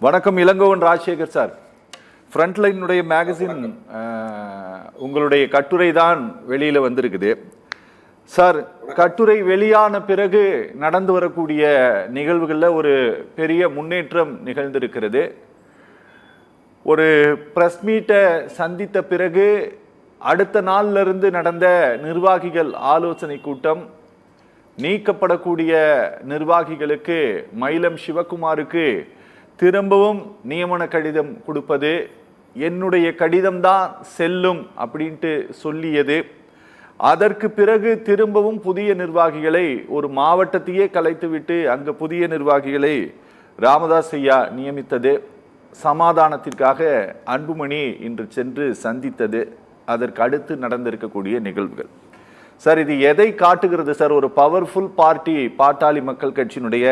வணக்கம் Elangovan Rajasekar sir. ஃப்ரண்ட்லைனுடைய magazine உங்களுடைய கட்டுரை தான் வெளியில் வந்திருக்குது சார். கட்டுரை வெளியான பிறகு நடந்து வரக்கூடிய நிகழ்வுகளில் ஒரு பெரிய முன்னேற்றம் நிகழ்ந்திருக்கிறது. ஒரு ப்ரெஸ் மீட்டை சந்தித்த பிறகு அடுத்த நாளிலிருந்து நடந்த நிர்வாகிகள் ஆலோசனை கூட்டம், நீக்கப்படக்கூடிய நிர்வாகிகளுக்கு மயிலம் சிவகுமாருக்கு திரும்பவும் நியமன கடிதம் கொடுப்பது, என்னுடைய கடிதம்தான் செல்லும் அப்படின்ட்டு சொல்லியது. அதற்கு பிறகு திரும்பவும் புதிய நிர்வாகிகளை, ஒரு மாவட்டத்தையே கலைத்துவிட்டு அங்கு புதிய நிர்வாகிகளை ராமதாஸ் ஐயா நியமித்தது, சமாதானத்திற்காக அன்புமணி இன்று சென்று சந்தித்தது, அதற்கு அடுத்து நடந்திருக்கக்கூடிய நிகழ்வுகள் சார், இது எதை காட்டுகிறது சார்? ஒரு பவர்ஃபுல் பார்ட்டி பாட்டாளி மக்கள் கட்சியினுடைய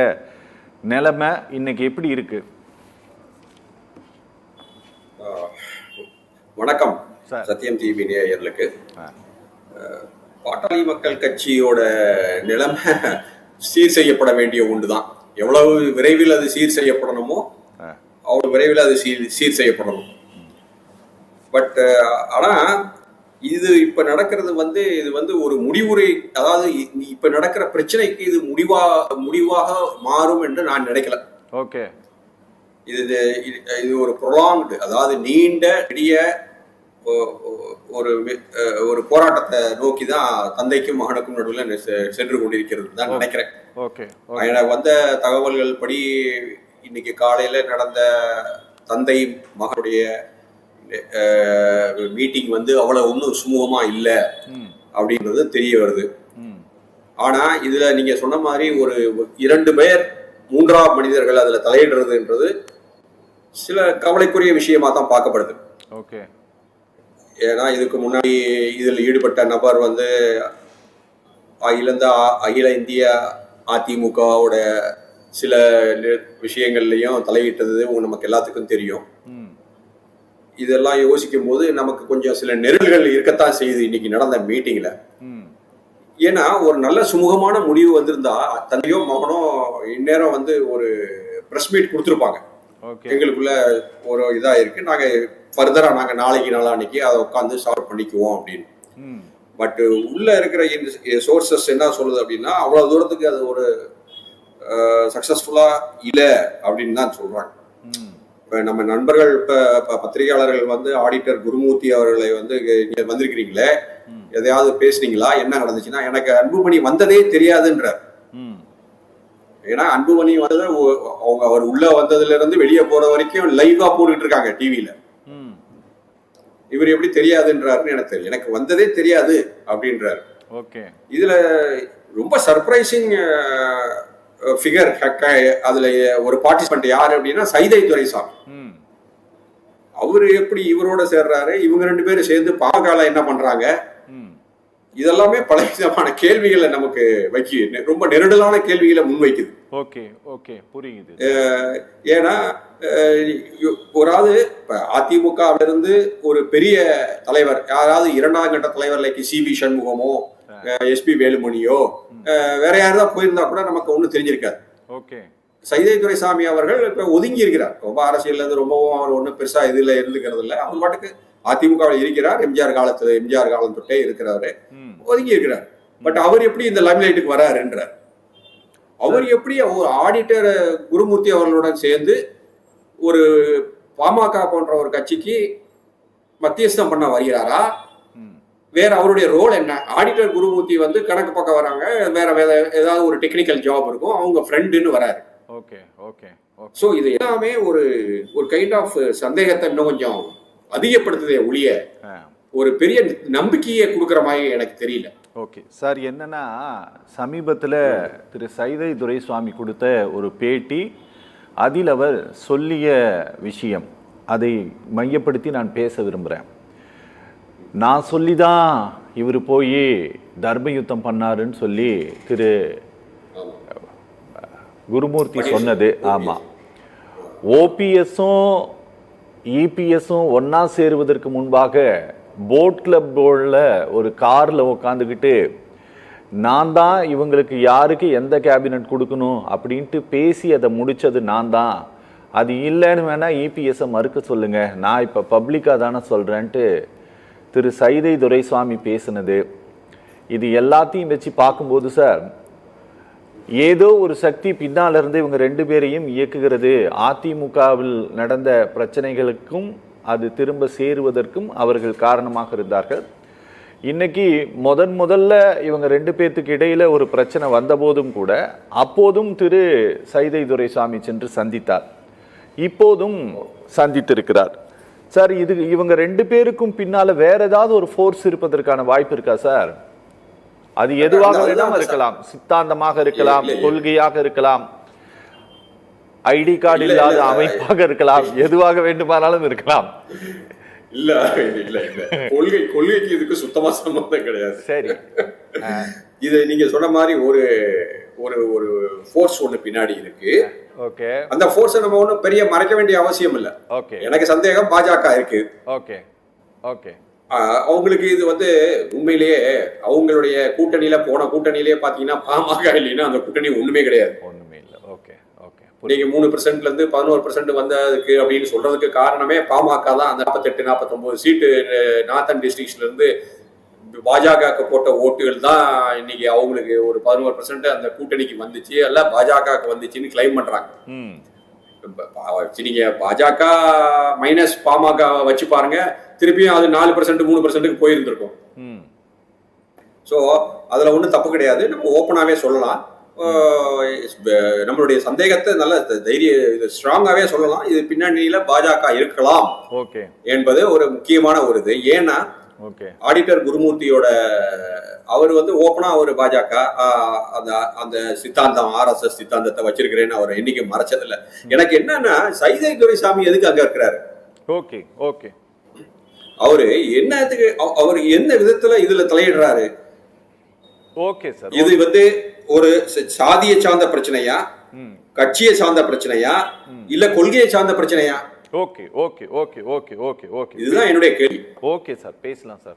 நிலைமை இன்னைக்கு எப்படி இருக்கு? வணக்கம் சத்தியம் டிவி நேயர்களுக்கு. பாட்டாளி மக்கள் கட்சியோட நிலைமை சீர் செய்யப்பட வேண்டிய ஒன்றுதான். எவ்வளவு விரைவில் அது சீர் செய்யப்படணுமோ அவ்வளவு விரைவில் அது சீர் செய்யப்படணும். பட் ஆனா இது இப்ப நடக்கிறது இது ஒரு முடிவுரை, அதாவது இப்ப நடக்கிற பிரச்சனைக்கு இது முடிவாக மாறும் என்று நான் நினைக்கல. ஓகே, இது ஒரு ப்ரொலாங்டு, அதாவது நீண்ட நெடிய ஒரு போராட்டத்தை நோக்கி தான் தந்தைக்கும் மகனுக்கும் நடுவில் சென்று கொண்டிருக்கிறது தான் நினைக்கிறேன். எனக்கு வந்த தகவல்கள் படி இன்னைக்கு காலையில நடந்த தந்தை மகனுடைய மீட்டிங் அவ்வளவு ஒன்றும் சுமூகமா இல்லை அப்படின்றது தெரிய வருது. ஆனா இதுல நீங்க சொன்ன மாதிரி ஒரு 2 பேர் மூன்றாம் மனிதர்கள் அதுல தலையிடுறதுன்றது சில கவலைக்குரிய விஷயமா தான் பார்க்கப்படுது. ஓகே, ஏன்னா இதுக்கு முன்னாடி இதில் ஈடுபட்ட நபர் அகில இந்திய அதிமுகவோட சில விஷயங்கள்லையும் தலையிட்டது நமக்கு எல்லாத்துக்கும் தெரியும். இதெல்லாம் யோசிக்கும் போது நமக்கு கொஞ்சம் சில நெருடல்கள் இருக்கத்தான் செய்யுது இன்னைக்கு நடந்த மீட்டிங்ல. ஏன்னா ஒரு நல்ல சுமூகமான முடிவு வந்திருந்தா தந்தையோ மகனோ இந்நேரம் ஒரு பிரஸ் மீட் கொடுத்துருப்பாங்க. எங்களுக்குள்ள ஒரு இதா இருக்கு, நாங்க ஃபர்தரா நாங்க நாளைக்கு அதை உட்காந்து சால்வ் பண்ணிக்குவோம் அப்படின்னு. பட் உள்ள இருக்கிற சோர்சஸ் என்ன சொல்லுது அப்படின்னா, அவ்வளவு தூரத்துக்கு அது ஒரு சக்சஸ்ஃபுல்லா இல்ல அப்படின்னு தான் சொல்றாங்க. இப்ப நம்ம நண்பர்கள், இப்ப பத்திரிகையாளர்கள் ஆடிட்டர் குருமூர்த்தி அவர்களை நீங்க வந்திருக்கிறீங்களே, எதையாவது பேசுனீங்களா, என்ன நடந்துச்சுன்னா, எனக்கு அன்புமணி வந்ததே தெரியாதுன்றார். ஏன்னா அன்புமணி அவர் உள்ள வந்ததுல இருந்து வெளியே போற வரைக்கும் லைவா போட்டுட்டு இருக்காங்க டிவியில. இவர் எப்படி தெரியாதுன்றாருன்னு எனக்கு தெரியும். எனக்கு வந்ததே தெரியாது அப்படின்றாரு. இதுல ரொம்ப சர்ப்ரைசிங் ஃபிகர் அதுல ஒரு பார்ட்டிசிபென்ட் யாரு அப்படின்னா சைதை துரைசாமி. அவரு எப்படி இவரோட சேர்றாரு, இவங்க 2 பேரும் சேர்ந்து பாகால என்ன பண்றாங்க, இதெல்லாமே பல விதமான கேள்விகளை நமக்கு ரொம்ப நெருடலான கேள்விகளை முன்வைக்குது. புரியுது. ஏன்னா அதிமுகவில இருந்து ஒரு பெரிய தலைவர், யாராவது 2ஆம் கட்ட தலைவர் லைக் சிவி சண்முகமோ எஸ்பி வேலுமணியோ வேற யாராவது போயிருந்தா கூட நமக்கு ஒன்றும் தெரிஞ்சிருக்காது. சைதை துரைசாமி அவர்கள் இப்ப ஒதுங்கி இருக்கிறார். ரொம்ப அரசியல் ரொம்பவும் அவர் ஒன்றும் பெருசா இதுல இருந்துக்கிறது இல்லை. அவர் பாட்டுக்கு அதிமுகவில் இருக்கிறார். எம்ஜிஆர் காலம் தொட்டே இருக்கிறாரு, ஒதுங்கி இருக்கிறார். பட் அவர் எப்படி இந்த லைம்லைட்டுக்கு வராருன்றார். அவர் எப்படி ஒரு ஆடிட்டர் குருமூர்த்தி அவர்களுடன் சேர்ந்து ஒரு பாமக போன்ற ஒரு கட்சிக்கு மத்தியஸ்தம் பண்ண வருகிறாரா, வேற அவருடைய ரோல் என்ன? ஆடிட்டர் குருமூர்த்தி கணக்கு பக்கம் வராங்க, வேற ஏதாவது ஒரு டெக்னிக்கல் ஜாப் இருக்கும், அவங்க ஃப்ரெண்டுன்னு வராரு. சோ இது எல்லாமே ஒரு கைண்ட் ஆஃப் சந்தேகத்தை இன்னும் கொஞ்சம் அதிகப்படுத்துதே ஒழிய ஒரு பெரிய நம்பிக்கையை கொடுக்குற மாதிரி எனக்கு தெரியல. ஓகே சார், என்னன்னா சமீபத்தில் திரு சைதை துரைசாமி கொடுத்த ஒரு பேட்டி, அதில் அவர் சொல்லிய விஷயம், அதை மையப்படுத்தி நான் பேச விரும்புகிறேன். நான் சொல்லி தான் இவர் போய் தர்ம யுத்தம் பண்ணாருன்னு சொல்லி திரு குருமூர்த்தி சொன்னது. ஆமாம், ஓபிஎஸும் இபிஎஸும் ஒன்றா சேருவதற்கு முன்பாக போட் கிளப்போட ஒரு காரில் உக்காந்துக்கிட்டு நான் தான் இவங்களுக்கு யாருக்கு எந்த கேபினட் கொடுக்கணும் அப்படின்ட்டு பேசி அதை முடித்தது நான் தான் அது இல்லைன்னு வேணா இபிஎஸ்ஸை மறுக்க சொல்லுங்க, நான் இப்போ பப்ளிக்காக தானே சொல்கிறேன்ட்டு திரு சைதை துரைசாமி பேசுனது, இது எல்லாத்தையும் வச்சு பார்க்கும்போது சார், ஏதோ ஒரு சக்தி பின்னால் இருந்து இவங்க ரெண்டு பேரையும் இயக்குகிறது. அதிமுகவில் நடந்த பிரச்சனைகளுக்கும் அது திரும்ப சேருவதற்கும் அவர்கள் காரணமாக இருந்தார்கள். இன்னைக்கு முதல்ல இவங்க ரெண்டு பேர்த்துக்கு இடையில ஒரு பிரச்சனை வந்தபோதும் கூட அப்போதும் திரு சைதை துரைசாமி சென்று சந்தித்தார், இப்போதும் சந்தித்திருக்கிறார். சார், இவங்க ரெண்டு பேருக்கும் பின்னால வேற ஏதாவது ஒரு ஃபோர்ஸ் இருப்பதற்கான வாய்ப்பு இருக்கா சார்? அது எதுவாக வேணாலும் இருக்கலாம், சித்தாந்தமாக இருக்கலாம், கொள்கையாக இருக்கலாம், ஐடி கார்டு இல்லாத அமைப்பாக இருக்கலாம், எதுவாக வேண்டுமானாலும் இருக்கலாம். இல்ல இல்ல இல்ல கொள்கைக்கு இதுக்கு சுத்தமா சம்பந்தம் கிடையாது. சரி, இது நீங்க சொன்ன மாதிரி ஒரு ஒரு ஒரு ஃபோர்ஸ் ஒண்ணு பின்னாடி இருக்கு. ஓகே, அந்த ஃபோர்ஸை நம்ம ஒன்றும் பெரிய மறைக்க வேண்டிய அவசியம் இல்லை. ஓகே, எனக்கு சந்தேகம் பாஜக இருக்கு. Okay, okay. அவங்களுக்கு இது உண்மையிலேயே அவங்களுடைய கூட்டணியிலே பாத்தீங்கன்னா பாமக இல்லைன்னா அந்த கூட்டணி ஒண்ணுமே கிடையாது, ஒண்ணுமே இல்லை. Okay, okay. நீங்க 3% இருந்து 11% வந்ததுக்கு அப்படின்னு சொல்றதுக்கு காரணமே பாமக தான். அந்த 48-49 சீட்டு நார்த்தன் டிஸ்ட்ரிக்ட்ஸ்ல இருந்து பாஜக போட்ட ஓட்டுகள் தான் இன்னைக்கு அவங்களுக்கு ஒரு 11% அந்த கூட்டணிக்கு வந்துச்சு, அல்ல பாஜக வந்துச்சுன்னு கிளைம் பண்றாங்க. நீங்க பாஜக மைனஸ் பாமக வச்சு பாருங்க, திருப்பியும் அது 4% 3%க்கு போயிருந்திருக்கும். ஸோ அதுல ஒன்றும் தப்பு கிடையாது, நம்ம ஓப்பனாவே சொல்லலாம். நம்மளுடைய சந்தேகத்தை நல்ல ஸ்ட்ராங்காவே சொல்லலாம். இது பின்னணியில பாஜக இருக்கலாம் என்பது ஒரு முக்கியமான ஒரு இது. ஏன்னா ஆடிட்டர் குருமூர்த்தியோட அவர் ஓப்பனா ஒரு பாஜக அந்த சித்தாந்தம் RSS சித்தாந்தத்தை வச்சிருக்கிறேன்னு அவர் என்னைக்கு மறைச்சதில்ல. எனக்கு என்னன்னா சைதை துரைசாமி எதுக்கு அங்க இருக்கிறாரு? Okay, okay. அவரு என்னத்துக்கு, அவர் என்ன விதத்துல இதுல தலையிடுறாரு? ஓகே சார், இது ஒரு சாதியை சார்ந்த பிரச்சனையா, கட்சியை சார்ந்த பிரச்சனையா, இல்ல கொள்கையை சார்ந்த பிரச்சனையா? Okay, okay, okay, okay, okay, okay. இதுதான் என்னுடைய கேள்வி. ஓகே சார், பேசலாம் சார்.